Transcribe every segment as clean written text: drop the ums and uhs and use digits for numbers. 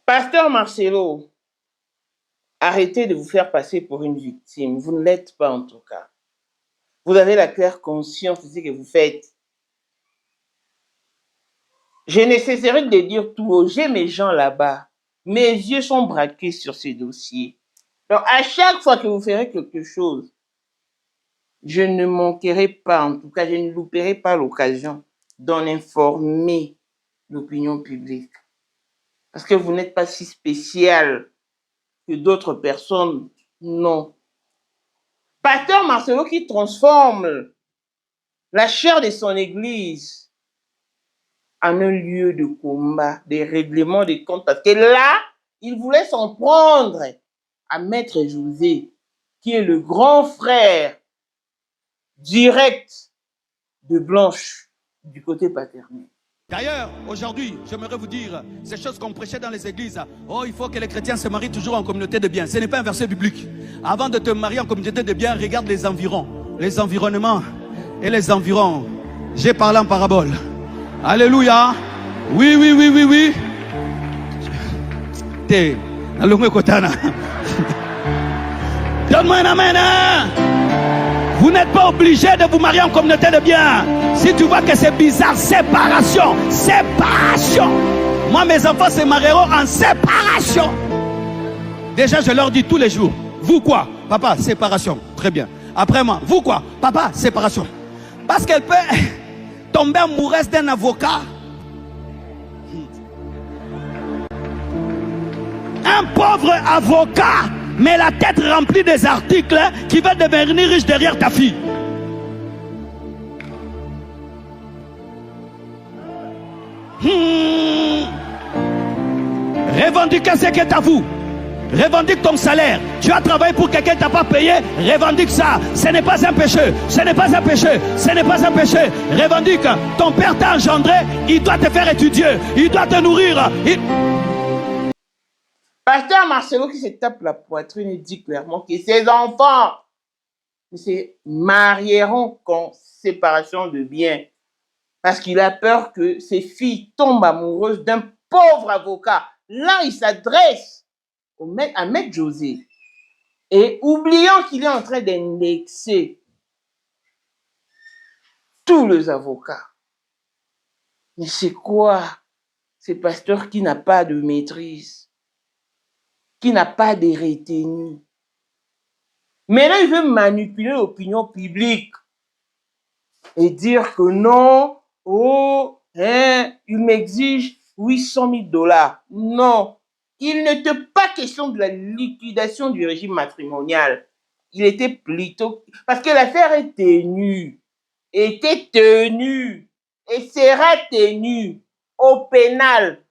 Pasteur Marcelo, arrêtez de vous faire passer pour une victime. Vous ne l'êtes pas en tout cas. Vous avez la claire conscience de ce que vous faites. Je ne cesserai de dire tout haut, j'ai mes gens là-bas. Mes yeux sont braqués sur ces dossiers. Donc, à chaque fois que vous ferez quelque chose, je ne manquerai pas, en tout cas, je ne louperai pas l'occasion d'en informer l'opinion publique. Parce que vous n'êtes pas si spécial que d'autres personnes, non. Pasteur Marcelo qui transforme la chair de son église en un lieu de combat, des règlements de comptes, parce que là, il voulait s'en prendre à Maître José, qui est le grand frère direct de Blanche du côté paternel. D'ailleurs, aujourd'hui, j'aimerais vous dire ces choses qu'on prêchait dans les églises. Oh, il faut que les chrétiens se marient toujours en communauté de biens. Ce n'est pas un verset biblique. Avant de te marier en communauté de biens, regarde les environs, les environnements et les environs. J'ai parlé en parabole. Alléluia. Oui, oui, oui, oui, oui. Donne-moi un amen. Vous n'êtes pas obligé de vous marier en communauté de biens. Si tu vois que c'est bizarre, séparation. Séparation. Moi, mes enfants se marieront en séparation. Déjà, je leur dis tous les jours. Vous quoi? Papa, séparation. Très bien. Après moi, vous quoi? Papa, séparation. Parce qu'elle peut tomber amoureuse d'un avocat. Un pauvre avocat, mais la tête remplie des articles qui veulent devenir riche derrière ta fille. Revendique ce qui est à vous. Revendique ton salaire. Tu as travaillé pour quelqu'un qui t'a pas payé. Revendique ça. Ce n'est pas un péché. Ce n'est pas un péché. Ce n'est pas un péché. Revendique. Ton père t'a engendré. Il doit te faire étudier. Il doit te nourrir. Pasteur Marcelo qui se tape la poitrine et dit clairement que ses enfants se marieront qu'en séparation de biens. Parce qu'il a peur que ses filles tombent amoureuses d'un pauvre avocat. Là, il s'adresse à Maître José. Et oubliant qu'il est en train d'indexer tous les avocats. Mais c'est quoi ce pasteur qui n'a pas de maîtrise, qui n'a pas de retenue? Maintenant, il veut manipuler l'opinion publique et dire que non, oh, hein, il m'exige 800 000 $. Non, il n'était pas question de la liquidation du régime matrimonial. Il était plutôt... Parce que l'affaire est tenue, était tenue et sera tenue au pénal,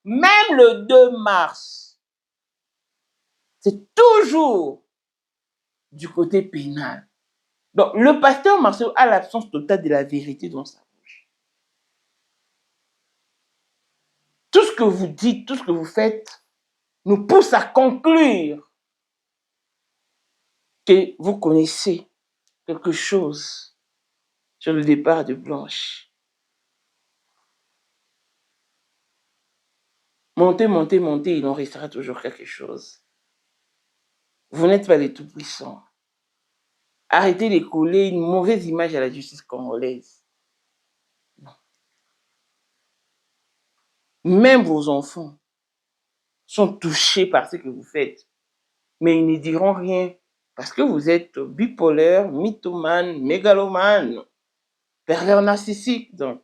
même le 2 mars. C'est toujours du côté pénal. Donc, le pasteur Marcelo a l'absence totale de la vérité dans sa bouche. Tout ce que vous dites, tout ce que vous faites, nous pousse à conclure que vous connaissez quelque chose sur le départ de Blanche. Montez, montez, montez, il en restera toujours quelque chose. Vous n'êtes pas les tout-puissants. Arrêtez de coller une mauvaise image à la justice congolaise. Non. Même vos enfants sont touchés par ce que vous faites. Mais ils ne diront rien parce que vous êtes bipolaire, mythomane, mégalomane, pervers narcissique. Donc.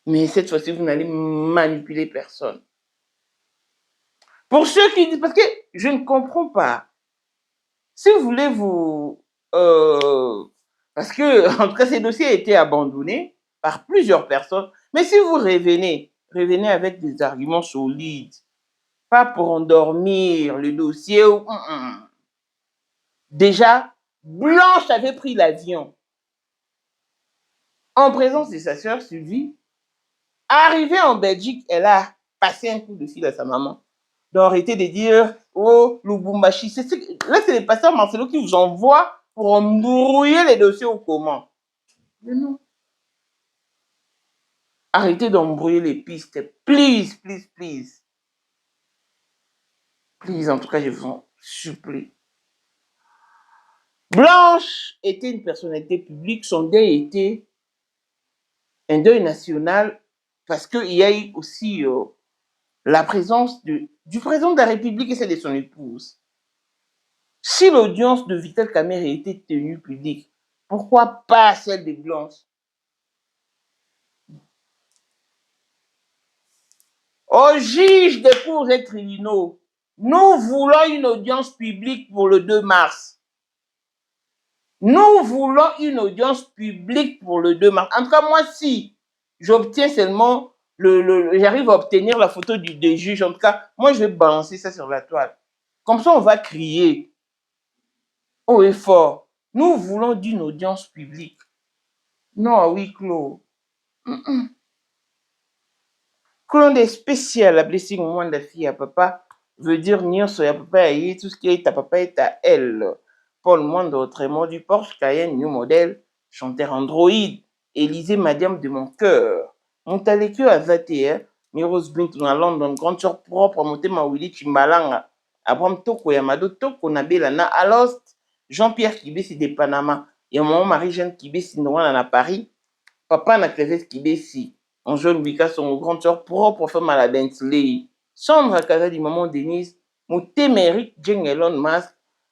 Mais cette fois-ci, vous n'allez manipuler personne. Pour ceux qui disent, parce que je ne comprends pas. Si vous voulez vous... parce que, en tout cas, ces dossiers ont été abandonnés par plusieurs personnes. Mais si vous revenez avec des arguments solides, pas pour endormir le dossier. Déjà, Blanche avait pris l'avion en présence de sa sœur Sylvie. Arrivée en Belgique, elle a passé un coup de fil à sa maman. Donc, arrêtez de dire, oh, Lubumbashi. Là, c'est le pasteur Marcelo qui vous envoie pour embrouiller les dossiers au comment. Mais non. Arrêtez d'embrouiller les pistes. Please, please, please. Please, en tout cas, je vous en supplie. Blanche était une personnalité publique. Son deuil était un deuil national parce qu'il y a eu aussi la présence du président de la République et celle de son épouse. Si l'audience de Vital Kamerhe était tenue publique, pourquoi pas celle de Blanche? Au juge des cours et tribunaux, nous voulons une audience publique pour le 2 mars. Nous voulons une audience publique pour le 2 mars. En tout cas, moi, si j'obtiens seulement, j'arrive à obtenir la photo des juges, en tout cas, moi, je vais balancer ça sur la toile. Comme ça, on va crier haut et fort. Nous voulons d'une audience publique. Non, à huis clos. Clone spécial, la blessing au moins de la fille à papa, veut dire nyonso ya papa ya tout ce qui est à papa est à elle. Paul Mondo, autrement du Porsche Cayenne, New Model, chanteur Android, Élysée Madiam de mon cœur. Montalekio à 21, Miros Bint dans London, grande sœur propre, Motema Willy Chimbalanga, Abraham Toko Yamado Toko Nabelana à Lost, Jean-Pierre Kibesi de Panama, et mon Marie-Jeanne Kibesi à Paris, Papa na Cléves Kibesi, en jeune Bika, son grande sœur propre, femme à la Bentley, Sandra Kazadi, maman Denise, Moutemeric, Jeng Elon Musk,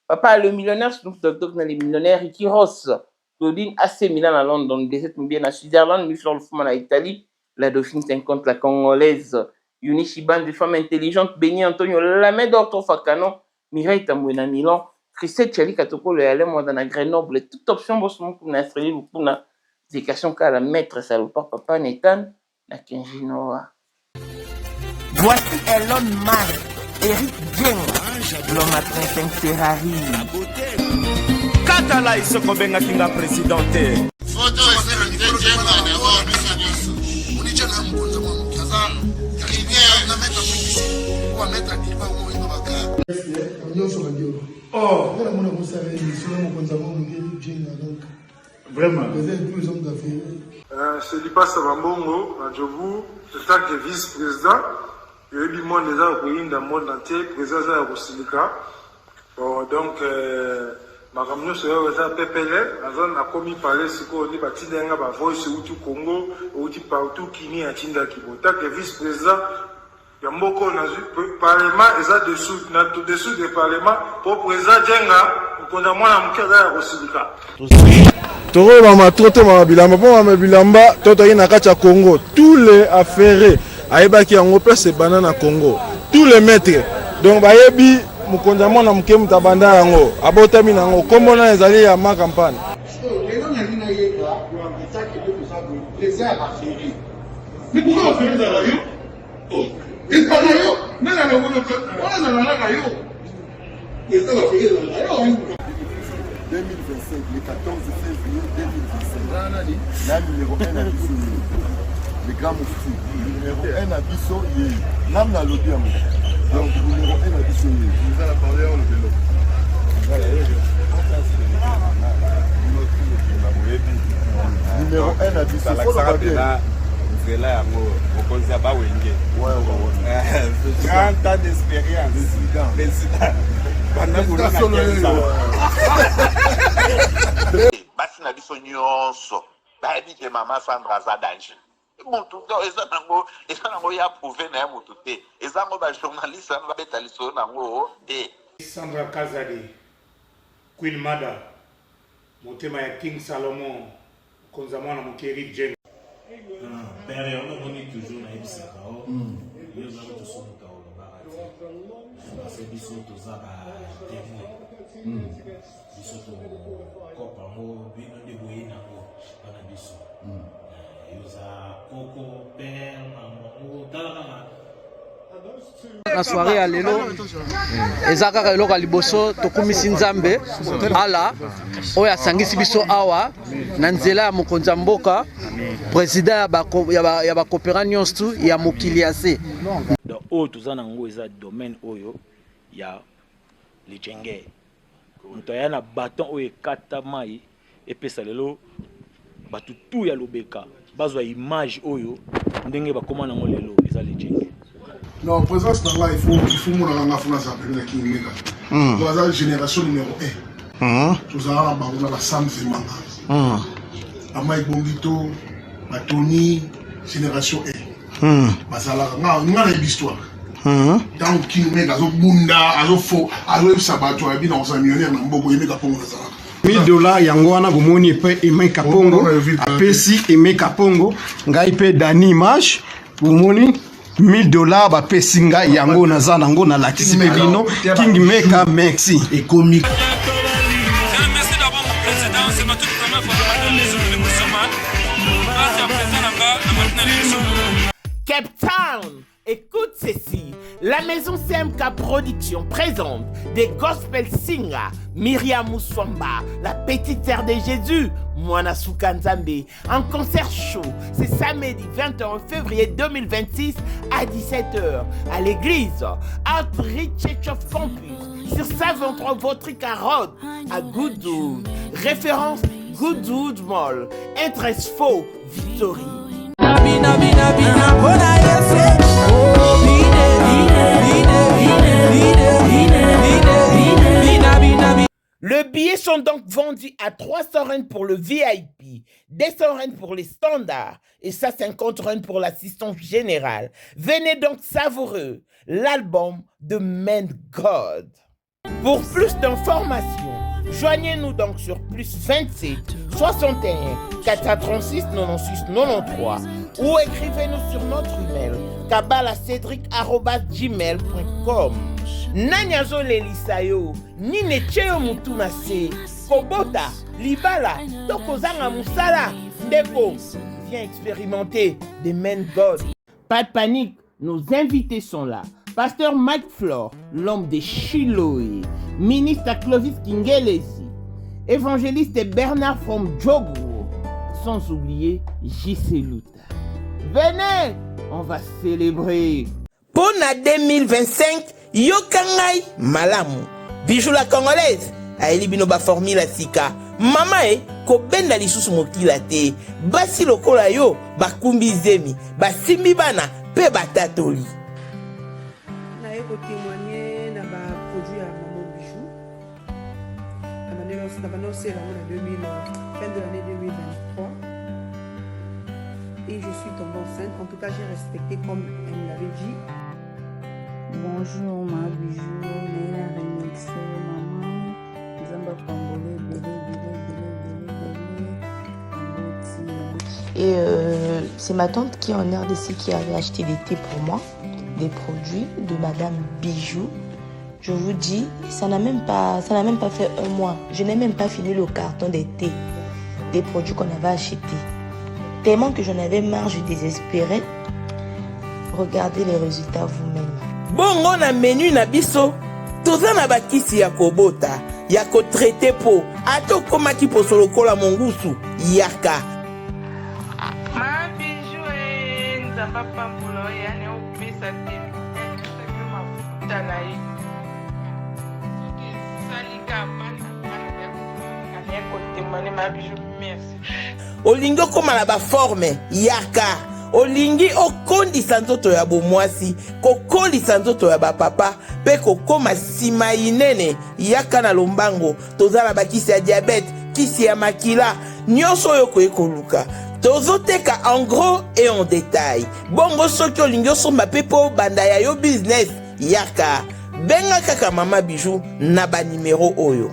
Papa le millionnaire Snoop Dogg dans les millionnaires, Ricky Ross, Claudine AC Milan à London, Desette Moubienne à Switzerland, Michel Lefouman à Italie, la Dauphine 50, la Congolaise, Yunishiban, des femmes intelligentes, Béni Antonio, Lamed Ortofakano, Mireille Tambouena Milan, Christelle Chali Katoko, le Yalem Wadana Grenoble, toute option, Bosson pour n'instruire ou pour na éducation qu'à la maître salopard, Papa Nathan, la Kenjinoa. Voici Elon Musk, Eric Dieng, l'homme à 35 Ferrari. Katala iso kobenga kinga presidente. Photo Eric Dieng na wa biso. Unicha na mkunza mwa mkazana. Rivière na meta publicité. Wa meta diva mo ino baka. Nyonso badio. Oh, Ngala mona kosala émission mkonza mwa Eric Dieng donc. vraiment. Vous êtes tous les hommes d'affaires. C'est Lipa Sabambongo, à Djobu, c'est ça que vice-président. Il y a eu du monde déjà au pays, dans le monde entier, président de la Silika. Donc, ma camion c'est un PPL, la zone a commis parler, c'est qu'on dit, Batinga, Voice, Outu Congo, Outu partout, Kini, à Tinda Kibota, que vice-président, il y a beaucoup de parlement, et ça dessous du parlement, pour président Djenga, pour qu'on a moins de monde à Silika. Toro mama toto mama bilamba po mama bilamba toto yi na kati ya Congo tous les affaires ayebaki yango place banana Congo tous les maîtres donc bayebi mukonza mwana muke mutabanda yango abotami nango kombo na ezali ya ma campagne mais pourquoi on fait ça là yo? Oh, et pas là yo, mais là on a là yo. Et ça va faire là yo. 2025, le 14 février 2025. La numéro 1 à Bissau. Le grand moufti. Numéro 1 à Bissau. Nam na lobby à moi. Donc, numéro 1 à Bissau. Vous allez parler en le vélo. Numéro 1 à Bissau. Faut le papier. C'est là, au conseil à Wenge. Ouais. 30 ans d'expérience. Président. Basi na biso nyonso bayebi ke mama Sandra aza danger mutu eza nango ya prouve na ye mutu te eza ngo bajournaliste ano babeta lisolo nango te. Sandra Kazadi, Queen Mada, motema ya King Salomon, konza mwana moke Eric Dieng. Père, on a toujours na ebisaka o. Yo za ko so muta o barati. C'est biso to za ba témoin. Biso to kopa mo bino de boyina ko bana biso. Yo za koko père maman tala na soirée ya lelo eza kaka eloko ya liboso tokumisi nzambe ala oyo asangisi biso awa na nzela ya mokonzi ya mboka président ya bakopera nyonso ya mokili ya se donc oyo toza nango eza domaine oyo ya lijenge moto aya na baton oyo ekata mai epesa lelo bato tu ya lobeka bazwa image oyo ndenge bakoma nango lelo eza lejenge. Non, présence là, il faut mon la France avec qui mega. Dans la génération numéro 1. Tous à on a la Sam Zemanga. Amai Bongito, Tony, génération 1. Basala nga l'histoire. Tant qui mega zo bunda, azo fo, azo sabato abi dans un millionnaire na mboko yemeka pongo na sala. $1000 yango wana bomoni pe Emeka Pongo apesi Emeka Pongo ngai pe Dani Image bomoni $1000 bapesi ngai yango naza nango na lakisi pe bino King Meka merci ekomi. Merci d'avoir mon président, c'est ma toute première fois dans les jeux de Moussaman. Merci à président Cape Town. Écoute ceci, la maison CMK Production présente des gospel singers, Myriam Mouswamba, la petite sœur de Jésus, Mwana Soukanzambe, en concert show, c'est samedi 21 février 2026 à 17h à l'église Outreach Church of Campus sur 123 Votrica Road à Goodwood, référence Goodwood Mall, Interest Faux, Victory. Le billet sont donc vendus à 300 Rand pour le VIP, 200 Rand pour les standards et 150 Rand pour l'assistance générale. Venez donc savourer l'album de Man God. Pour plus d'informations, joignez-nous donc sur plus 27 61 436 96 93 ou écrivez-nous sur notre email kabalacedric@gmail.com. Nanyazo lelisayo nine cheo mutuna se kobota libala tokozanga musala ndeko viens expérimenter des Men God. Pas de panique, nos invités sont là. Pasteur Mike Flore, l'homme de Chiloé, ministre Clovis Kingelesi, évangéliste Bernard from Jogo, sans oublier J.C. Luta. Venez, on va célébrer. Pour la 2025, Yokangai Malamu, Bijou la Congolaise, Aeli Binoba formule la Sika, Mama ko benda lisusu mokila te, basi lokola yo, bakumbi zemi, basimbi bana, pe batatoli. Pour témoigner dans le produit à Maman Bijou. Fin de l'année 2023. Et je suis tombée enceinte. En tout cas, j'ai respecté comme elle me l'avait dit. Bonjour, ma Bijou. Néla remixé, maman. Zamba Congolais, belé. Et c'est ma tante qui est en RDC qui avait acheté des thés pour moi. Des produits de Madame Bijou. Je vous dis, ça n'a même pas fait un mois. Je n'ai même pas fini le carton des thés, des produits qu'on avait achetés. Tellement que j'en avais marre, je désespérais. Regardez les résultats vous-même. Bon, on a menu na biso. Toza na bakisi ya kobota, ya ko traité po. Ato koma ki po solo kola mongusu, yaka. Ma Bijou nzamba pambulo yani opesa te. Tanayi. Salika bana ko témoigner ma Bijou, merci. Olingo koma na ba forme, yaka. Olingi okondisa nzoto ya bomwasi, kokolisa nzoto ya bapapa, pe kokoma sima inene, yaka na lombango, toza na bakisi ya diabète, kisi ya makila, nyonso oyo koyekoluka. Tozoteka en gros et en détail. Bongo soki olingi osomba pe po banda ya yo business, yaka. Benga kaka Mama Bijou na ba numéro oyo.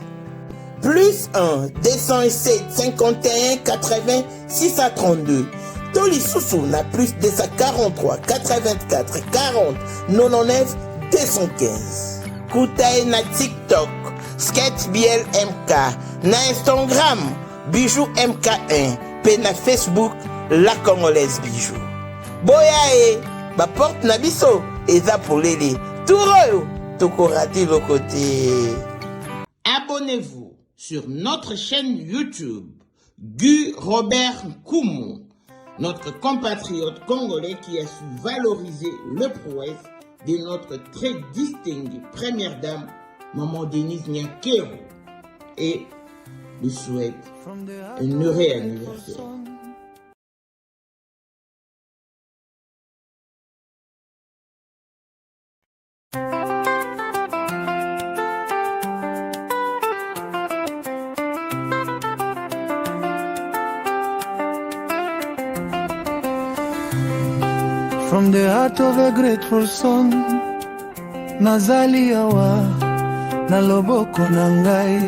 Plus 1 207 51 80 632. Toli Soussou na plus 243 84 40 99 215. Koutae na TikTok, Sketch BLMK, na Instagram, Bijou MK1, pe na Facebook, La Congolaise Bijou. Boya ba porte na biso, eza polele. Touroyo, tokorati le côté. Abonnez-vous sur notre chaîne YouTube, Gu Robert Koumou, notre compatriote congolais qui a su valoriser le prouesse de notre très distinguée première dame, Maman Denise Nyankero, et lui souhaite un heureux anniversaire. From the heart of a grateful son, nazali awa na loboko na ngai.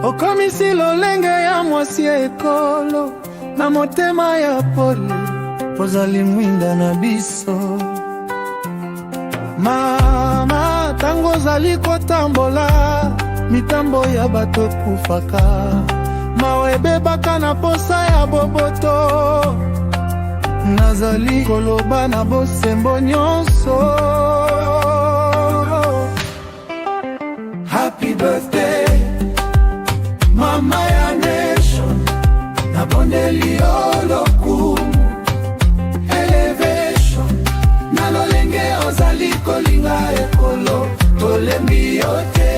Okomisi lolenge ya mwasi ekolo na motema ya pole, ozali mwinda na biso. Mama, tango ozali kotambola, mitambo ya bato ekufaka, mawe ebebaka na posa ya boboto. Nazali koloba na bosembo nyonso. Happy birthday, Mama ya nation, nabondeli olokumu, elevation, nalolenge ozali kolinga ekolo, tolembi yote.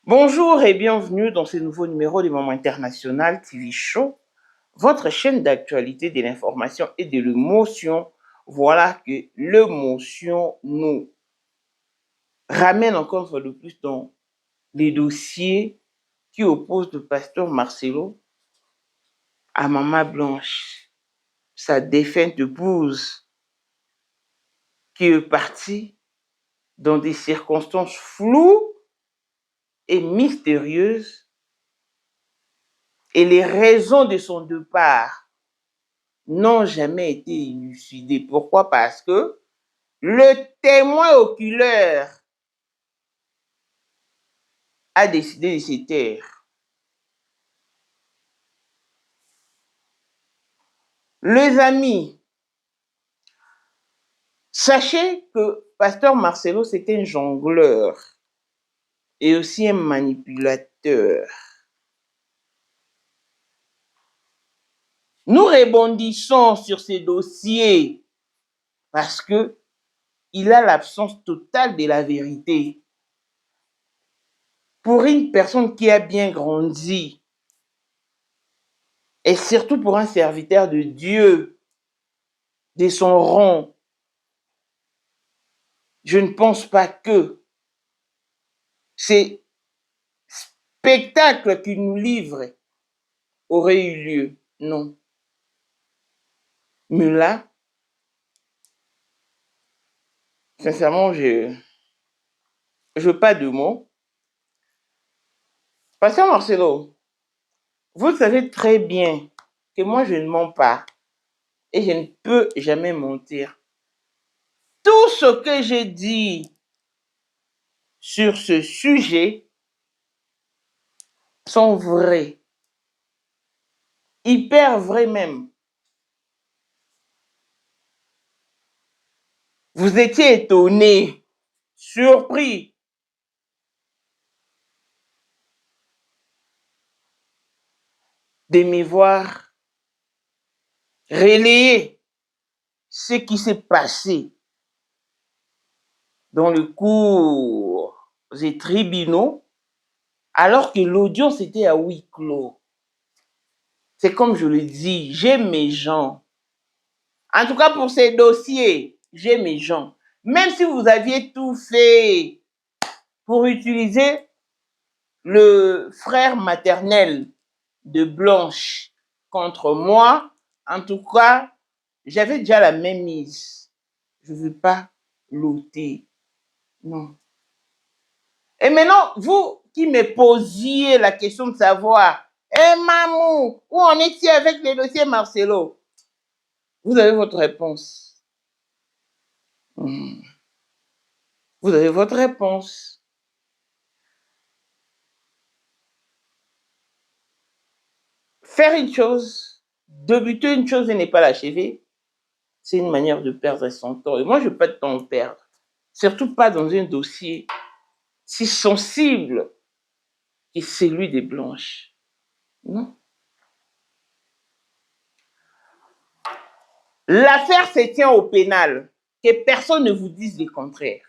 Bonjour et bienvenue dans ce nouveau numéro du Moment International TV Show, votre chaîne d'actualité, de l'information et de l'émotion. Voilà que l'émotion nous ramène encore une fois de plus dans les dossiers qui opposent le pasteur Marcelo à Maman Blanche, sa défunte épouse, qui est partie dans des circonstances floues et mystérieuse, et les raisons de son départ n'ont jamais été élucidées. Pourquoi? Parce que le témoin oculaire a décidé de se taire. Les amis, sachez que pasteur Marcelo, c'est un jongleur et aussi un manipulateur. Nous rebondissons sur ces dossiers parce que il a l'absence totale de la vérité. Pour une personne qui a bien grandi, et surtout pour un serviteur de Dieu, de son rang, je ne pense pas que ces spectacles qu'il nous livre auraient eu lieu. Non. Mais là, sincèrement, je n'ai pas de mots. Pasteur Marcelo, vous savez très bien que moi, je ne mens pas et je ne peux jamais mentir. Tout ce que j'ai dit sur ce sujet sont vrais. Hyper vrais même. Vous étiez étonné, surpris. De me voir relayer ce qui s'est passé dans le cours des tribunaux alors que l'audience était à huis clos. C'est comme je le dis, j'ai mes gens. En tout cas pour ces dossiers, j'ai mes gens. Même si vous aviez tout fait pour utiliser le frère maternel de Blanche contre moi, en tout cas, j'avais déjà la même mise. Je ne veux pas l'ôter. Non. Et maintenant, vous qui me posiez la question de savoir, Mamou, où en est-il avec les dossiers Marcelo? Vous avez votre réponse. Vous avez votre réponse. Faire une chose, débuter une chose et ne pas l'achever, c'est une manière de perdre son temps. Et moi, je ne veux pas de temps perdre. Surtout pas dans un dossier si sensible que celui des Blanches. Non. L'affaire se tient au pénal. Que personne ne vous dise le contraire.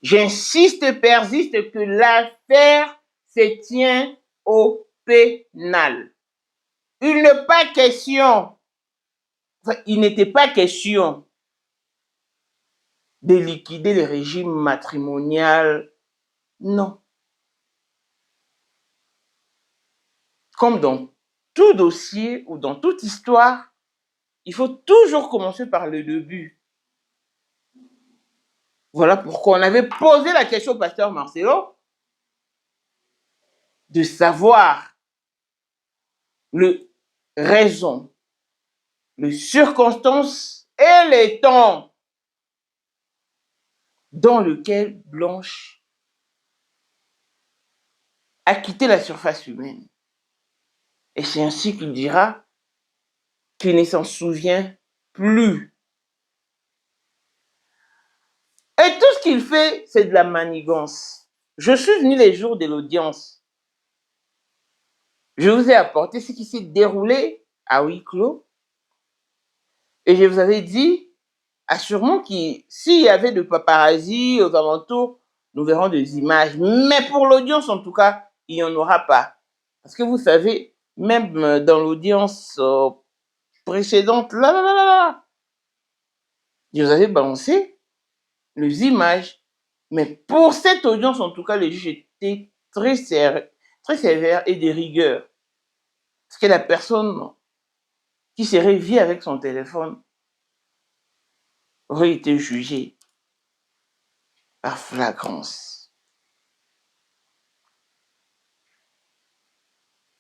J'insiste, persiste que l'affaire se tient au pénal. Il n'est pas question, il n'était pas question de liquider le régime matrimonial. Non. comme dans tout dossier ou dans toute histoire, il faut toujours commencer par le début. Voilà pourquoi on avait posé la question au pasteur Marcelo de savoir les raisons, les circonstances et les temps dans lesquels Blanche a quitté la surface humaine. Et c'est ainsi qu'il dira qu'il ne s'en souvient plus. Et tout ce qu'il fait, c'est de la manigance. Je suis venu les jours de l'audience. Je vous ai apporté ce qui s'est déroulé à huis clos. Et je vous avais dit, assurément que s'il y avait de paparazzi aux alentours, nous verrons des images. Mais pour l'audience, en tout cas, il n'y en aura pas. Parce que vous savez, même dans l'audience précédente, je vous avais balancé les images. Mais pour cette audience, en tout cas, les juges étaient très sévères et de rigueur. Parce que la personne qui serait vue avec son téléphone aurait été jugée par flagrance.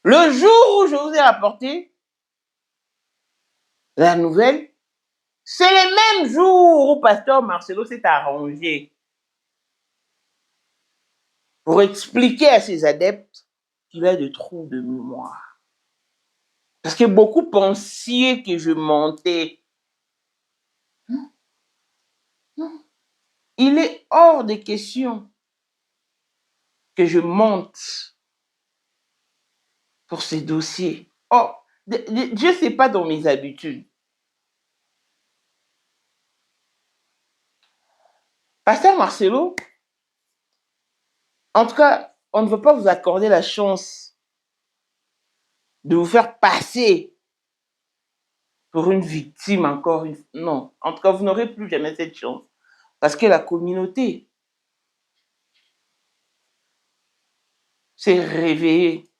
Le jour où je vous ai apporté la nouvelle, c'est le même jour où pasteur Marcelo s'est arrangé pour expliquer à ses adeptes qu'il a des troubles de mémoire. Parce que beaucoup pensaient que je mentais. Non. Il est hors de question que je mente pour ces dossiers. Oh, Dieu, c'est pas dans mes habitudes. Pasteur Marcelo, en tout cas, on ne veut pas vous accorder la chance de vous faire passer pour une victime encore une... Non, en tout cas, vous n'aurez plus jamais cette chance. Parce que la communauté s'est réveillée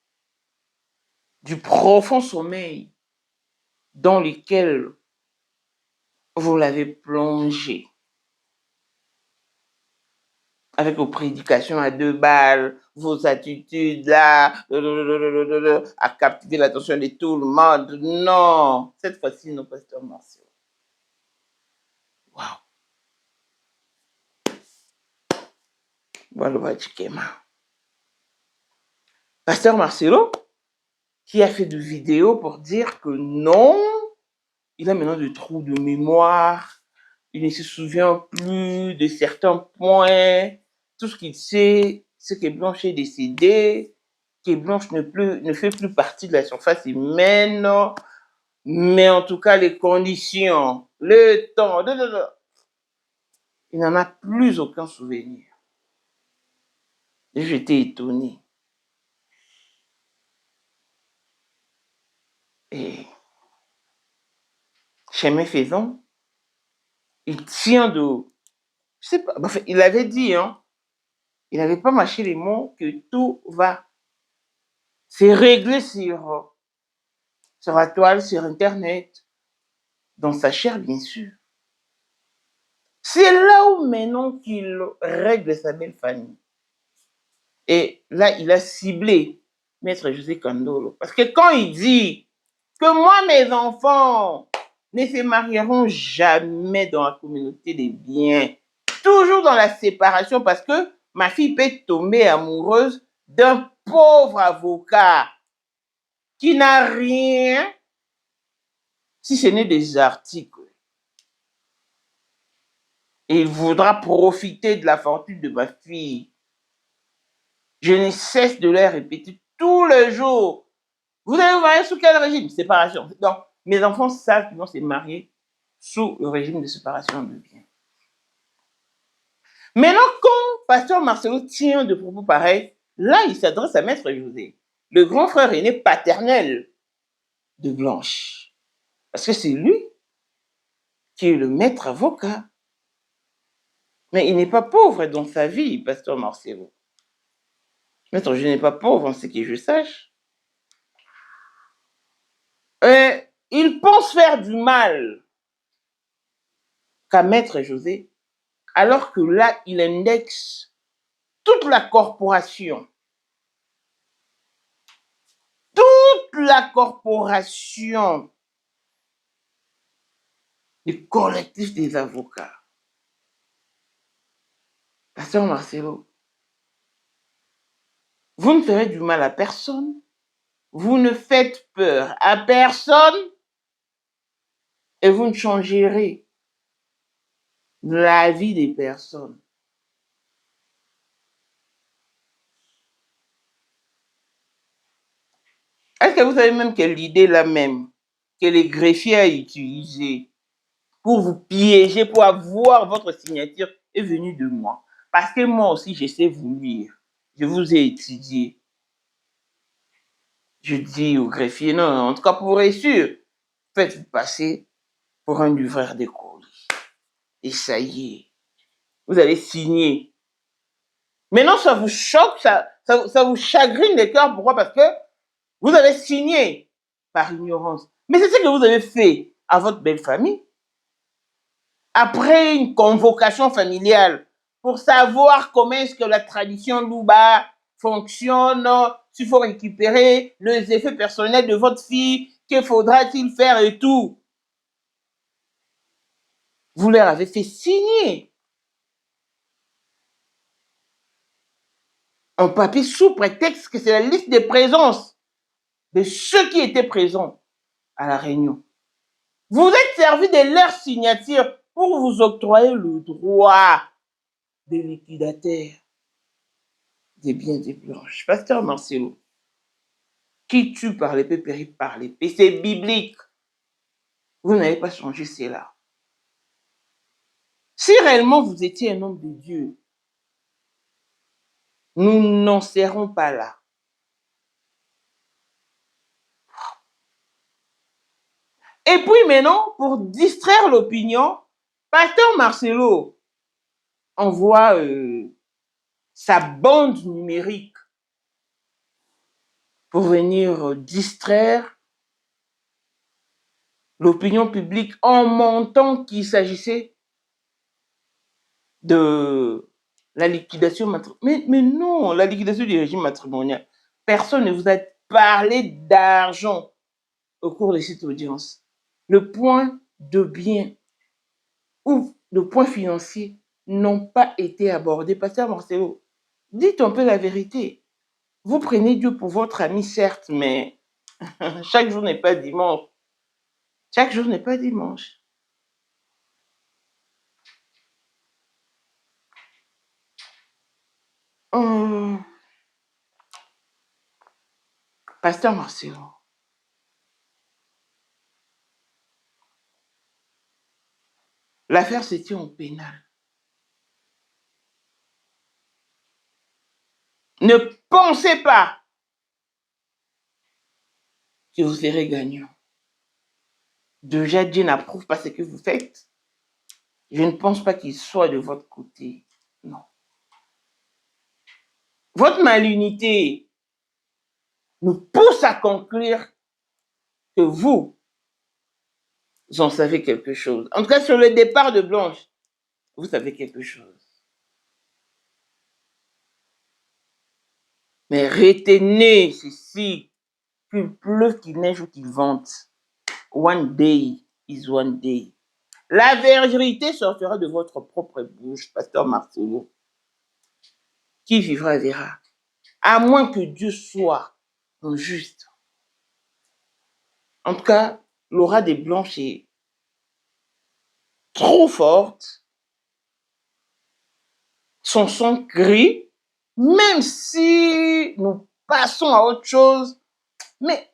du profond sommeil dans lequel vous l'avez plongé. Avec vos prédications à 2 balles, vos attitudes là, à captiver l'attention de tout le monde. Non, cette fois-ci, non, pasteur Marcelo. Wow. Voilà, pasteur Marcelo, qui a fait des vidéos pour dire que non, il a maintenant des trous de mémoire, il ne se souvient plus de certains points. Tout ce qu'il sait, c'est que Blanche est décédée, que Blanche ne fait plus partie de la surface humaine, mais en tout cas, les conditions, le temps, il n'en a plus aucun souvenir. Et j'étais étonné. Et chemin faisant, il tient de... Je sais pas, enfin, il avait dit, hein, il n'avait pas mâché les mots que tout va se régler sur la toile, sur Internet, dans sa chair, bien sûr. C'est là où maintenant qu'il règle sa belle famille. Et là, il a ciblé Maître José Kandolo. Parce que quand il dit que moi, mes enfants ne se marieront jamais dans la communauté des biens, toujours dans la séparation, parce que ma fille peut tomber amoureuse d'un pauvre avocat qui n'a rien, si ce n'est des articles. Et il voudra profiter de la fortune de ma fille. Je ne cesse de leur répéter tous les jours. Vous allez vous marier sous quel régime? Séparation. Donc, mes enfants savent qu'ils vont se marier sous le régime de séparation de biens. Maintenant, quand pasteur Marcelo tient de propos pareils, là, il s'adresse à Maître José, le grand frère aîné paternel de Blanche. Parce que c'est lui qui est le maître avocat. Mais il n'est pas pauvre dans sa vie, pasteur Marcelo. Maître, je n'ai pas pauvre, en ce que je sache. Il pense faire du mal qu'à Maître José, alors que là, il indexe toute la corporation. Toute la corporation du collectif des avocats. Pasteur Marcelo, vous ne ferez du mal à personne, vous ne faites peur à personne et vous ne changerez la vie des personnes. Est-ce que vous savez même quelle idée là même que les greffiers a utilisée pour vous piéger, pour avoir votre signature est venue de moi. Parce que moi aussi, je sais vous lire. Je vous ai étudié. Je dis au greffier, non, en tout cas pour être sûr, faites-vous passer pour un livreur de colis. Et ça y est, vous allez signer. Maintenant, ça vous choque, ça vous chagrine le cœur. Pourquoi? Parce que vous avez signé par ignorance. Mais c'est ce que vous avez fait à votre belle famille. Après une convocation familiale, pour savoir comment est-ce que la tradition Louba fonctionne, s'il faut récupérer les effets personnels de votre fille, que faudra-t-il faire et tout. Vous leur avez fait signer un papier sous prétexte que c'est la liste de présence de ceux qui étaient présents à la réunion. Vous êtes servi de leur signature pour vous octroyer le droit de liquidataire des biens des blanches. Pasteur Marcelo, qui tue par l'épée périt par l'épée, c'est biblique. Vous n'avez pas changé cela. Si réellement vous étiez un homme de Dieu, nous n'en serons pas là. Et puis maintenant, pour distraire l'opinion, Pasteur Marcelo envoie sa bande numérique pour venir distraire l'opinion publique en montant qu'il s'agissait de la liquidation matrimoniale. Mais non, la liquidation du régime matrimonial. Personne ne vous a parlé d'argent au cours de cette audience. Le point de bien ou le point financier n'ont pas été abordés. Pasteur Marcelo, dites un peu la vérité. Vous prenez Dieu pour votre ami, certes, mais chaque jour n'est pas dimanche. Chaque jour n'est pas dimanche. Pasteur Marcelo, l'affaire se tient au pénal. Ne pensez pas que vous serez gagnant. Déjà, Dieu n'approuve pas ce que vous faites. Je ne pense pas qu'il soit de votre côté. Non. Votre malignité nous pousse à conclure que vous en savez quelque chose. En tout cas, sur le départ de Blanche, vous savez quelque chose. Mais retenez ceci, qu'il pleuve, qu'il neige ou qu'il vente. One day is one day. La vérité sortira de votre propre bouche, Pasteur Marcelo. Qui vivra verra. À moins que Dieu soit injuste. En tout cas, l'aura des Blanches est trop forte. Son son crie, même si nous passons à autre chose, mais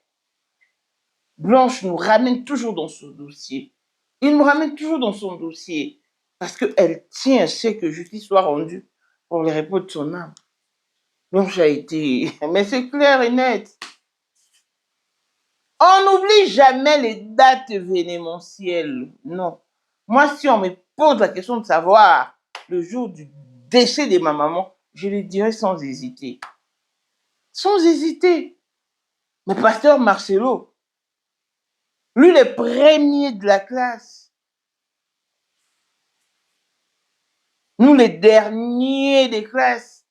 Blanche nous ramène toujours dans son dossier. Il nous ramène toujours dans son dossier parce qu'elle tient à ce que justice soit rendue pour les repos de son âme. Blanche a été... Mais c'est clair et net. On n'oublie jamais les dates vénémentielles. Non. Moi, si on me pose la question de savoir le jour du décès de ma maman, je le dirai sans hésiter. Sans hésiter. Mais Pasteur Marcelo, Lui, le premier de la classe. Nous, les derniers des classes.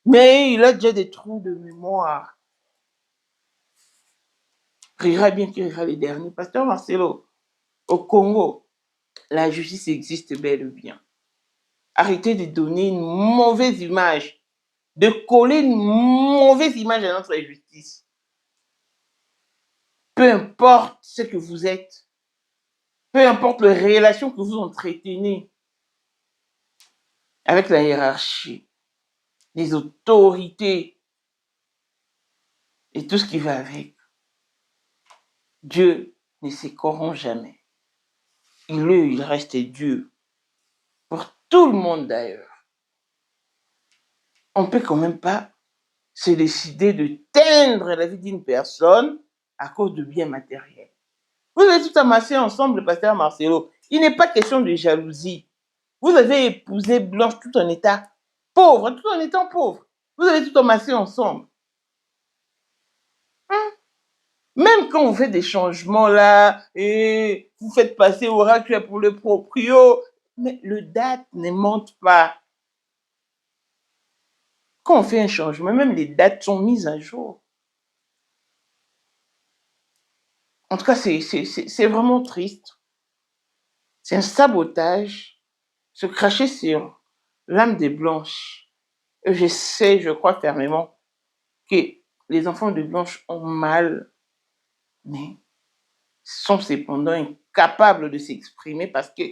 Mais il a déjà des trous de mémoire. Rira bien qu'il rira les derniers. Pasteur Marcelo, au Congo, la justice existe bel et bien. Arrêtez de donner une mauvaise image, de coller une mauvaise image à notre justice. Peu importe ce que vous êtes, peu importe les relations que vous entretenez avec la hiérarchie, les autorités et tout ce qui va avec, Dieu ne se corrompt jamais. Il reste Dieu. Pour tout le monde d'ailleurs. On ne peut quand même pas se décider de teindre la vie d'une personne à cause de biens matériels. Vous avez tout amassé ensemble, le pasteur Marcelo. Il n'est pas question de jalousie. Vous avez épousé Blanche tout en étant pauvre, tout en étant pauvre. Vous avez tout amassé ensemble. Même quand vous faites des changements là, et vous faites passer oracle pour le proprio, mais le date ne monte pas. Quand on fait un changement, même les dates sont mises à jour. En tout cas, c'est vraiment triste. C'est un sabotage, se cracher sur l'âme des Blanches. Et je crois fermement que les enfants de Blanche ont mal, mais sont cependant incapables de s'exprimer parce que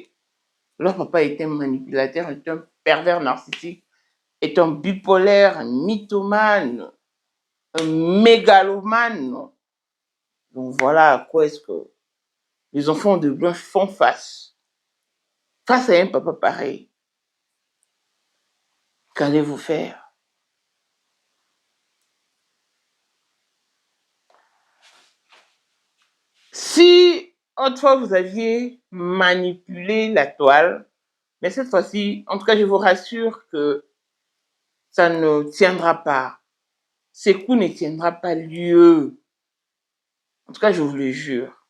leur papa était un manipulateur, était un pervers narcissique, est un bipolaire, un mythomane, un mégalomane. Donc voilà à quoi est-ce que les enfants de Blanche font face à un papa pareil. Qu'allez-vous faire? Si autrefois vous aviez manipulé la toile, mais cette fois-ci, en tout cas, je vous rassure que ça ne tiendra pas. Ce coup ne tiendra pas lieu. En tout cas, je vous le jure.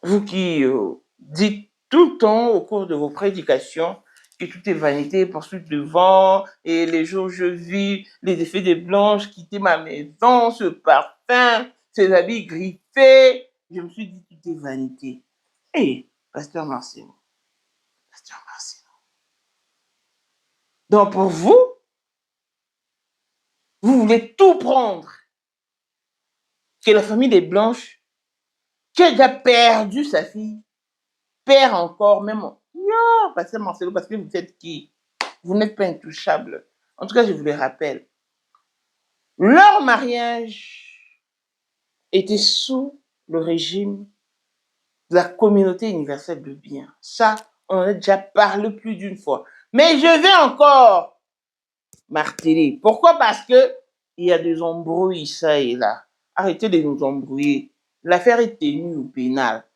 Vous qui dites tout le temps au cours de vos prédications que tout est vanité, poursuite de vent, et les jours je vis, les effets des Blanches, quitter ma maison, ce parfum, ces habits griffés. Je me suis dit, tout est vanité. Hé, pasteur Marcelo. Donc pour vous, vous voulez tout prendre. Que la famille des Blanches, qui a déjà perdu sa fille, perd encore, même. Non, pasteur Marcelo, parce que vous êtes qui? Vous n'êtes pas intouchable. En tout cas, je vous le rappelle. Leur mariage était sous le régime de la communauté universelle de biens. Ça, on en a déjà parlé plus d'une fois. Mais je vais encore marteler. Pourquoi? Parce que il y a des embrouilles, ça et là. Arrêtez de nous embrouiller. L'affaire est tenue au pénal.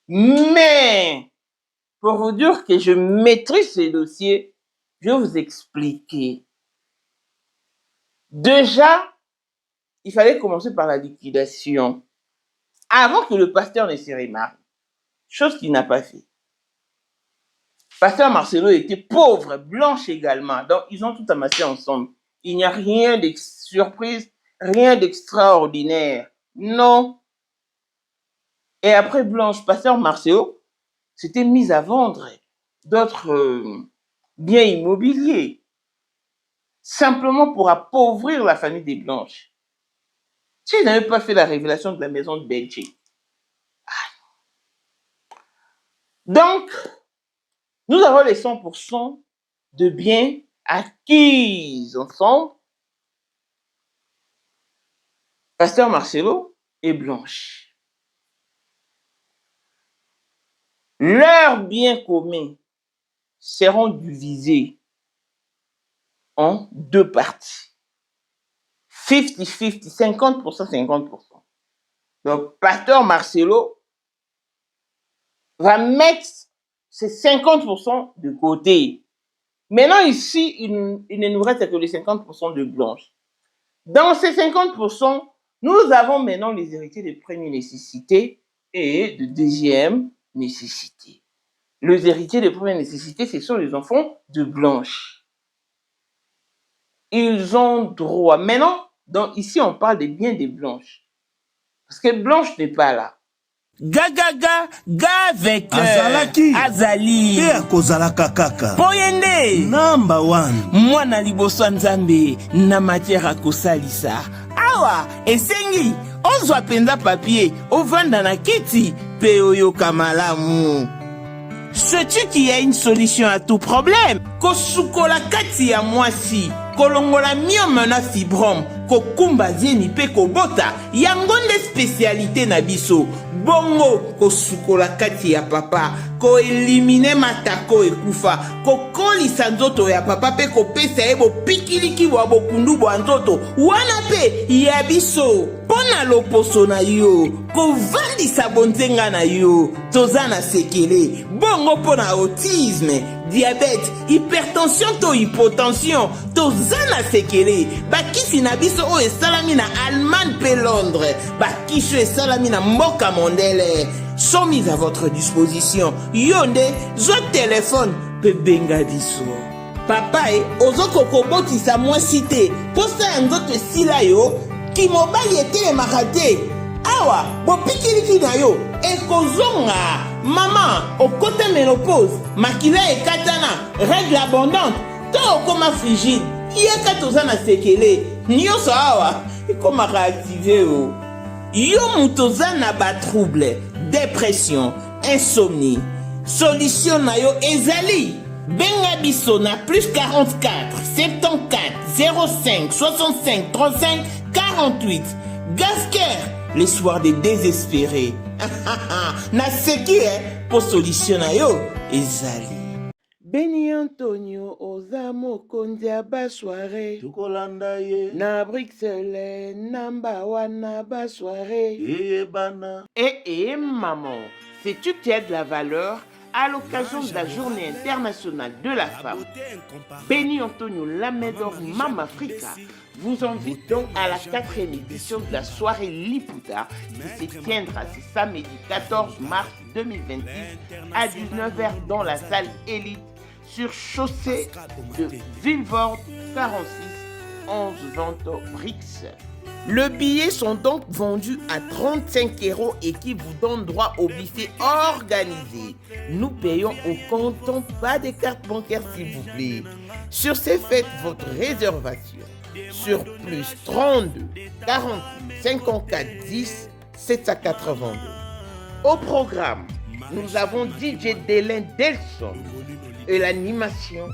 Mais, pour vous dire que je maîtrise ces dossiers, je vais vous expliquer. Déjà, il fallait commencer par la liquidation. Avant que le pasteur ne se remarie. Chose qu'il n'a pas fait. Pasteur Marcelo était pauvre, Blanche également. Donc, ils ont tout amassé ensemble. Il n'y a rien de surprise, rien d'extraordinaire. Non. Et après Blanche, pasteur Marcelo s'était mis à vendre d'autres biens immobiliers. Simplement pour appauvrir la famille des Blanches. S'ils n'avaient pas fait la révélation de la maison de Belgique. Donc, nous avons les 100% de biens acquis ensemble. Pasteur Marcelo et Blanche. Leurs biens communs seront divisés en deux parties. 50-50, 50%, 50%. Donc, pasteur Marcelo va mettre ces 50% de côté. Maintenant, ici, il ne nous reste que les 50% de Blanche. Dans ces 50%, Nous avons maintenant les héritiers de première nécessité et de deuxième nécessité. Les héritiers de première nécessité, ce sont les enfants de Blanche. Ils ont droit. Maintenant, donc ici, on parle des biens de Blanche. Parce que Blanche n'est pas là. Gagaga, avec Azalaki. Azali. Te akozalaka kaka. Poyende. Number 1. Mwana liboso nzambe na matière akosalisa. Awa, esengi, ozwa penza papier, ovanda na kiti, pe oyoka malamu. Sais-tu qu'il y a une solution à tout problème? Kosukola kati ya mwasi, kolongola myome na fibrome, kokumba zeni pe kobota, yango nde spécialité na biso. Bongo kosukola kati ya papa, ko elimine matako ekufa, kokolisa nzoto ya papa pe kopesa ye bopikiliki bwa bokundu bwa nzoto, wana pe ya biso. Pona loposo na yo, kovandisa bonzenga na yo, toza na sekele. Bongo pona autisme, diabète, hypertension to hypotension, toza na sekele. Bakisi na biso o esalami na Allemagne pe Londres, bakisi esalami na mboka mondele, sont mis à votre disposition. Yonde, zo téléphone pe benga biso. Papa ozoko kobotisa mwasi te, posa ya nzoto esila yo, ki mobali etelemaka te. Awa, bopikiliki na yo, ekozonga. Mama, okote ménopause, makila ekatana, règle abondante, to okoma frigide, yeka toza na sekele, nyonso awa, ekomaka activé o. Yo mutoza na ba trouble, dépression, insomnie. Solution na yo ezali. Benga biso na plus 44 74 05 65 35 48. Gasker, les soirs des désespérés. Na seki pour solution na yo ezali. Beni Antonio oza mokonzi ya basoire tokolanda ye na Bruxelles namba wana basoire eyebana. Maman, sais-tu qu'il y a de la valeur à l'occasion de la journée internationale de la femme? Beni Antonio Lamedor Mama Africa vous invite donc à la 4e édition de la soirée Liputa qui se tiendra ce samedi 14 mars 2026 à 19h dans la salle Élite sur chaussée de Villevorde 46 11 Vento Bruxelles. Les billets sont donc vendus à 35 € et qui vous donne droit au buffet organisé. Nous payons au comptant, pas de carte bancaire s'il vous plaît. Sur ce, faites votre réservation sur plus 32 48 54 10 782. Au programme, nous avons DJ Délin Delson et l'animation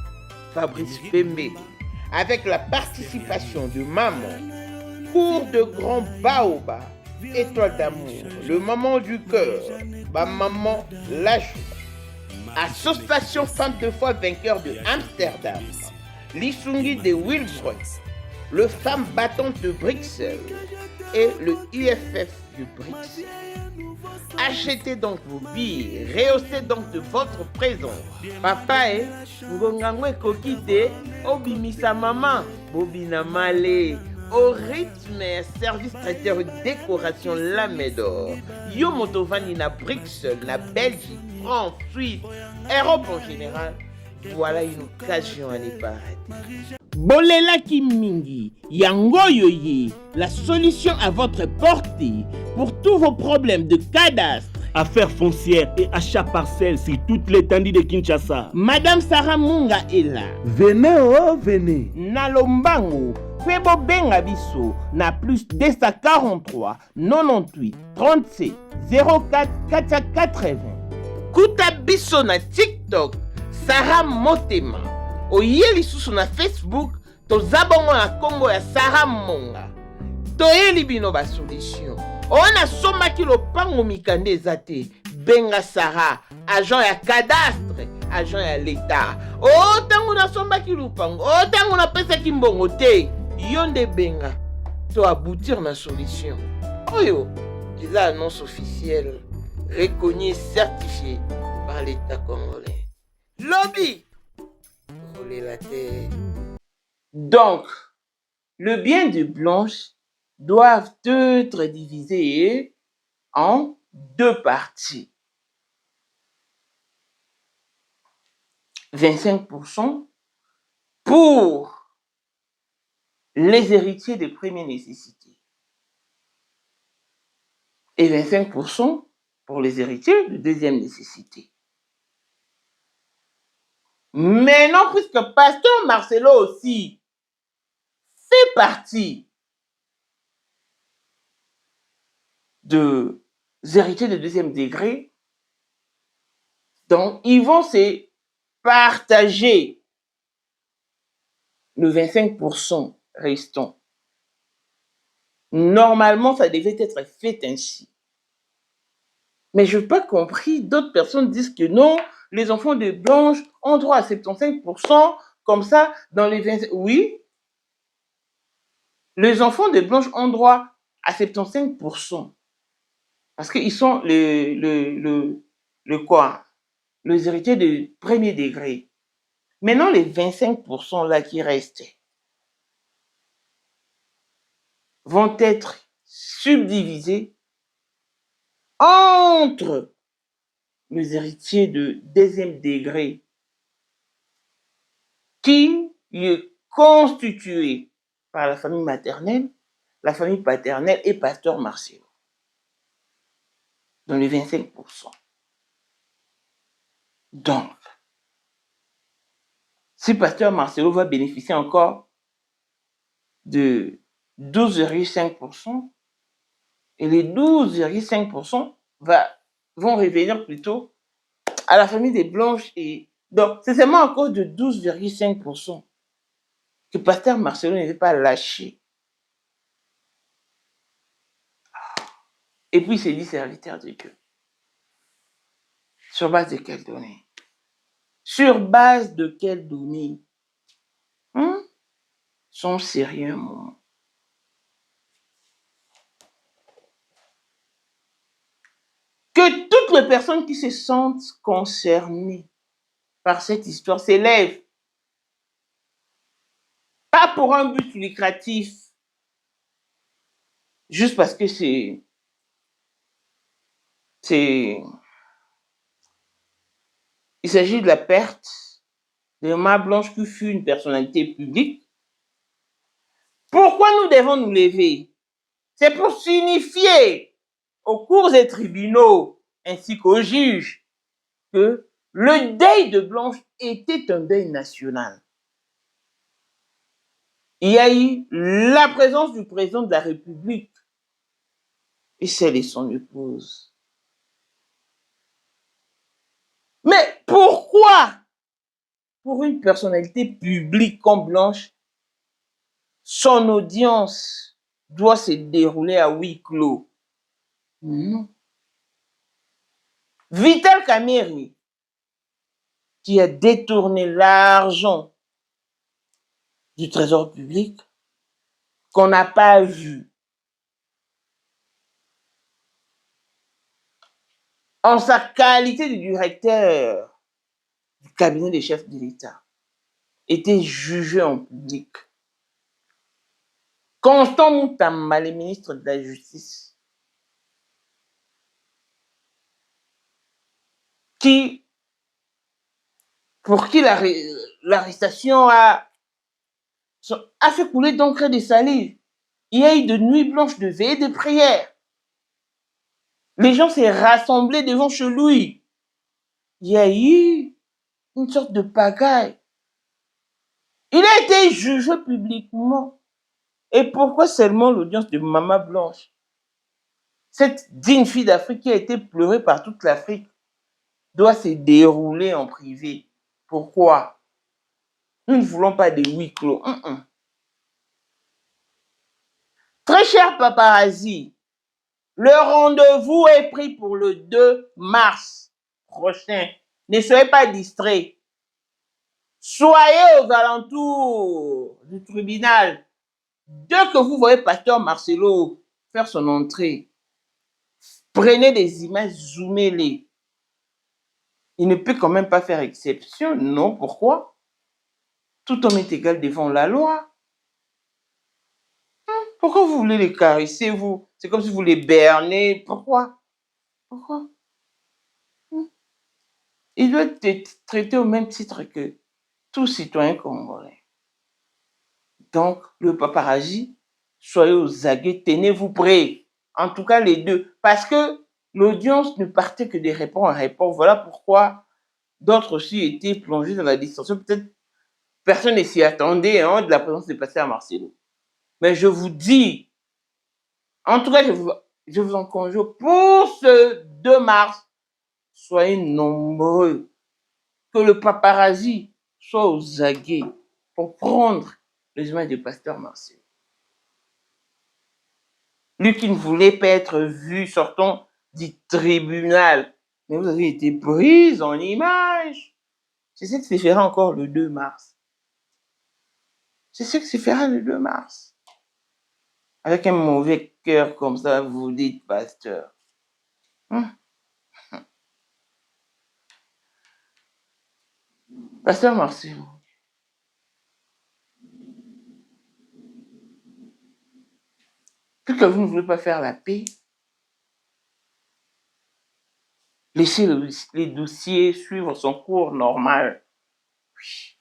Fabrice Pembe avec la participation de Maman, Cours de Grand Baoba, Étoile d'amour, le Maman du cœur, ma maman la joie. Association Femmes de foi vainqueur de Amsterdam, l'Isungi de Wilfred, le Femmes battantes de Bruxelles et le UFF de Bruxelles. Achetez donc vos billets, rehaussez donc de votre présence. Papa ngongangwe kokite, obimisa maman, bobina male. Au rythme service traiteur décoration Lamedor. Yo motovani na Bruxelles, na Belgique, France, Suisse, Europe en général. Voilà une occasion à ne pas rater. Bolela Kimingi, Yango Yoye, la solution à votre portée pour tous vos problèmes de cadastre, affaires foncières et achats parcelles sur toute l'étendue de Kinshasa. Madame Sarah Munga est là. Venez, oh, venez. Nalombango, Febo Benga Biso, na plus 243 98 37 04 480. Kuta Biso na TikTok, Sarah Motema. Oyeli susu na Facebook, tozabongo na Congo ya Sarah Monga. Toyeli bino ba solution. On a somaki lopango mikande ezate. Benga Sarah, agent ya cadastre, agent ya l'État. Oh, tango na sombaki lopango. Oh, tango na pesa kimbongo te. Yonde benga. To aboutir na solution. Oyo, eza annonce officielle, reconnu et certifié par l'État congolais. Lobby. Rouler la terre. Donc, le bien de Blanche doivent être divisés en 2 parties. 25% pour les héritiers de première nécessité et 25% pour les héritiers de deuxième nécessité. Maintenant, puisque Pasteur Marcelo aussi fait partie des héritiers de deuxième degré, donc ils vont se partager le 25% restant. Normalement, ça devait être fait ainsi. Mais je n'ai pas compris, d'autres personnes disent que non, les enfants de Blanche ont droit à 75%, comme ça, dans les 20... Oui, les enfants de Blanche ont droit à 75%. Parce qu'ils sont les héritiers de premier degré. Maintenant, les 25% là qui restent vont être subdivisés entre les héritiers de deuxième degré qui est constitué par la famille maternelle, la famille paternelle et Pasteur Marcelo. Dans les 25%. Donc, si Pasteur Marcelo va bénéficier encore de 12,5%, et les 12,5% vont revenir plutôt à la famille des Blanches. Et donc, c'est seulement à cause de 12,5% que Pasteur Marcelo n'avait pas lâché. Et puis, il s'est dit serviteur de Dieu. Sur base de quelles données? Sur base de quelles données? Sont sérieux, mon. Que toutes les personnes qui se sentent concernées par cette histoire s'élèvent. Pas pour un but lucratif, juste parce que c'est il s'agit de la perte de Maman Blanche qui fut une personnalité publique. Pourquoi nous devons nous lever? C'est pour signifier aux cours et tribunaux ainsi qu'aux juges que le deuil de Blanche était un deuil national. Il y a eu la présence du président de la République et celle de son épouse. Mais pourquoi, pour une personnalité publique comme Blanche, son audience doit se dérouler à huis clos? Non. Vital Kamerhe, qui a détourné l'argent du trésor public, qu'on n'a pas vu, en sa qualité de directeur du cabinet des chefs de l'État, était jugé en public. Constant Moutamba, le ministre de la Justice, pour qui l'arrestation a fait couler d'encre de salive. Il y a eu de nuits blanches de veillée de prière. Les gens s'est rassemblés devant chez lui. Il y a eu une sorte de pagaille. Il a été jugé publiquement. Et pourquoi seulement l'audience de Maman Blanche? Cette digne fille d'Afrique qui a été pleurée par toute l'Afrique doit se dérouler en privé. Pourquoi? Nous ne voulons pas de huis clos. Très cher paparazzi, le rendez-vous est pris pour le 2 mars prochain. Ne soyez pas distraits. Soyez aux alentours du tribunal. Dès que vous voyez Pasteur Marcelo faire son entrée, prenez des images, zoomez-les. Il ne peut quand même pas faire exception. Non, pourquoi? Tout homme est égal devant la loi. Pourquoi vous voulez les caresser, vous? C'est comme si vous les bernez. Pourquoi? Il doit être traité au même titre que tout citoyen congolais. Donc, le paparazzi, soyez aux aguets, tenez-vous prêts. En tout cas, les deux. Parce que l'audience ne partait que des réponses à réponse. Voilà pourquoi d'autres aussi étaient plongés dans la distorsion. Peut-être personne ne s'y attendait de la présence de Pasteur Marcelo. Mais je vous dis, en tout cas, je vous en conjure, pour ce 2 mars, soyez nombreux. Que le paparazzi soit aux aguets pour prendre les images du Pasteur Marcelo. Lui qui ne voulait pas être vu sortant du tribunal. Mais vous avez été prise en image. C'est ce que se fera encore le 2 mars. C'est ce que se fera le 2 mars. Avec un mauvais cœur comme ça, vous dites, pasteur. Pasteur Marcelo. Puisque vous ne voulez pas faire la paix, laissez les dossiers suivre son cours normal. Oui.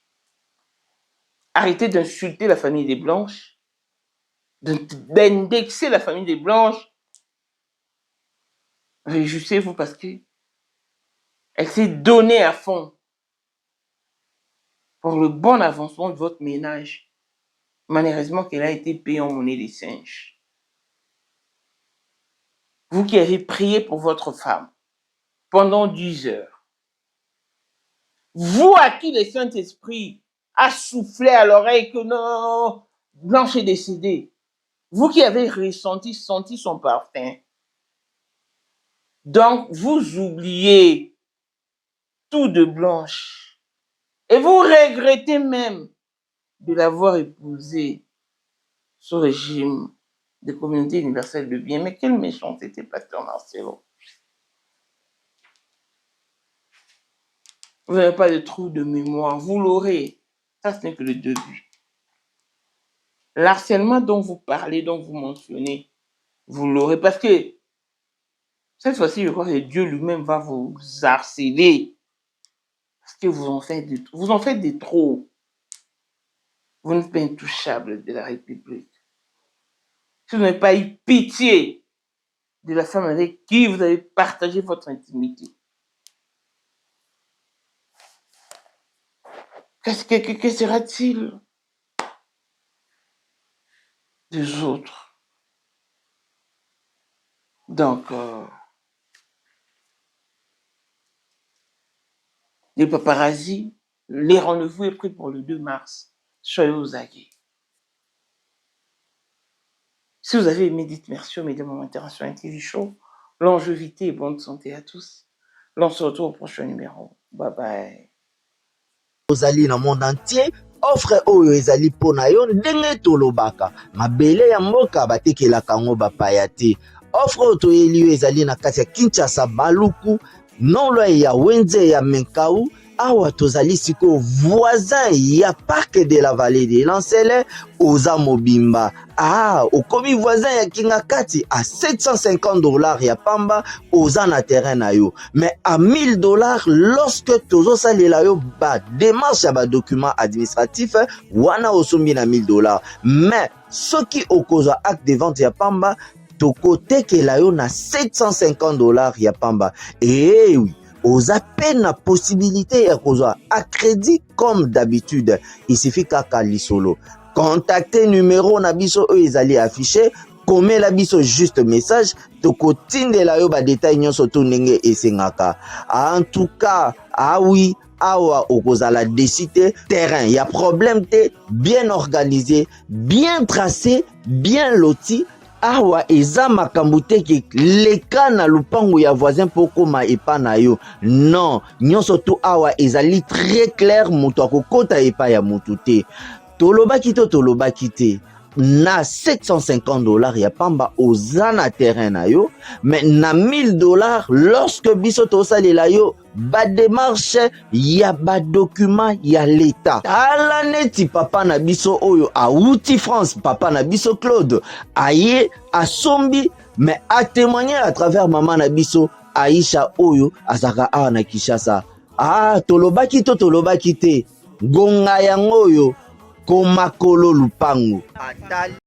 Arrêtez d'insulter la famille des Blanches, d'indexer la famille des Blanches. Réjouissez-vous parce que elle s'est donnée à fond pour le bon avancement de votre ménage. Malheureusement qu'elle a été payée en monnaie des singes. Vous qui avez prié pour votre femme pendant 10 heures. Vous à qui le Saint-Esprit a soufflé à l'oreille que non, Blanche est décédée. Vous qui avez senti son parfum. Donc, vous oubliez tout de Blanche. Et vous regrettez même de l'avoir épousée sous régime de communauté universelle de bien. Mais quelle méchanceté, Pasteur Marcelo. Vous n'avez pas de trou de mémoire. Vous l'aurez. Ça, ce n'est que le début. L'harcèlement dont vous parlez, dont vous mentionnez, vous l'aurez. Parce que cette fois-ci, je crois que Dieu lui-même va vous harceler. Parce que vous en faites des trop. Vous n'êtes pas intouchable de la République. Si vous n'avez pas eu pitié de la femme avec qui vous avez partagé votre intimité, que sera-t-il des autres? Donc, les paparazzis, les rendez-vous est pris pour le 2 mars. Soyez aux aguets. Si vous avez aimé, dites merci aux médias momentaires sur un TV show. Longévité et bonne santé à tous. L'on se retrouve au prochain numéro. Bye bye. Ozali na monde entier, offre oyo ezali pona yo ndenge tolobaka. Mabele ya mboka batekelaka yango bapaya te. Offre oyo toyeli yo ezali na kati ya Kinshasa Baluku, nolo ya Wenze ya Menkau. Awa tozali siko voisin ya parc de la vallée de Lancele oza mobimba. Okomi voisin ya Kingakati à $750 ya pamba oza na terrain na yo. Mais à $1000 lorsque tozo salela yo ba démarche ya ba document administratif wana osombi na $1000. Mais soki okozwa acte de vente ya pamba tokote ke la yo na $750 ya pamba. Et oui, aux appels la possibilité à crédit comme d'habitude. Il suffit qu'à lisolo. Contactez numéro nabiso ezali affiché. Comme la biso juste message. Toko tinde la yo ba détail nyon soto nenge esengaka. En tout cas, oui. Awa okozala décider terrain. Il y a problème te bien organisé, bien tracé, bien loti. Awa eza makambo te ke leka na lupango ya voisin poko ma epa na yo. Non, nyonso to awa ezali très clair moto akokota epa ya moto te. Tolobaki te. na $750 ya pamba oza na terrain na yo, mais na $1000 lorsque biso tosalela yo ba démarche ya ba document ya l'état. Tala neti papa na biso oyo auti France, papa na biso Claude aye asombi, mais a témoigner à travers maman na biso Aisha oyo azaka awa na Kinshasa. Tolobaki to tolobaki te, gonga yango oyo komakolo lupango.